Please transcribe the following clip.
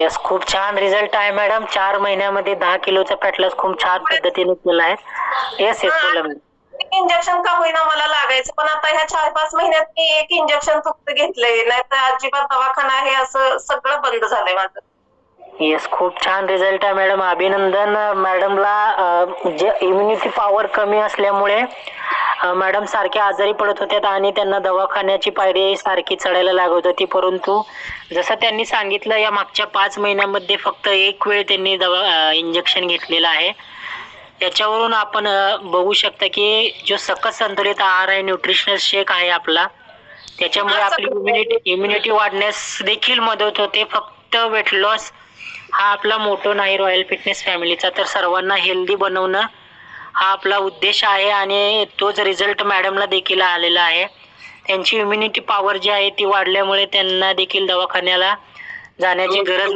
Yes, खूप छान result आहे मॅडम. 4 महिन्यामध्ये 10 किलोचा फॅट लॉस खूप छान पद्धतीने केला आहे. येस येस, बोला मॅडम. इंजेक्शन का होईना मला लागायचं, पण आता ह्या 4-5 महिन्यात मी एक इंजेक्शन फक्त घेतलंय, नाही तर अजिबात दवाखाना हे असं सगळं बंद झालंय माझं. येस, खूप छान रिझल्ट आहे मॅडम. अभिनंदन मॅडमला. जे इम्युनिटी पॉवर कमी असल्यामुळे मॅडम सारख्या आजारी पडत होत्या आणि त्यांना दवाखान्याची पायरी सारखी चढायला लागत होती. परंतु जसं त्यांनी सांगितलं, या मागच्या 5 महिन्यामध्ये फक्त एक वेळ त्यांनी इंजेक्शन घेतलेलं आहे. त्याच्यावरून आपण बघू शकता की जो सकस संतुलित आहार आहे, न्यूट्रिशनल शेक आहे आपला, त्याच्यामुळे आपली इम्युनिटी वाढण्यास देखील मदत होते. फक्त वेट लॉस हा आपला मोटो नाही रॉयल फिटनेस फॅमिलीचा, तर सर्वांना हेल्दी बनवणं हा आपला उद्देश आहे आणि तोच रिझल्ट मॅडमला देखील आलेला आहे. त्यांची इम्युनिटी पॉवर जी आहे ती वाढल्यामुळे त्यांना देखील दवाखान्याला जाण्याची गरज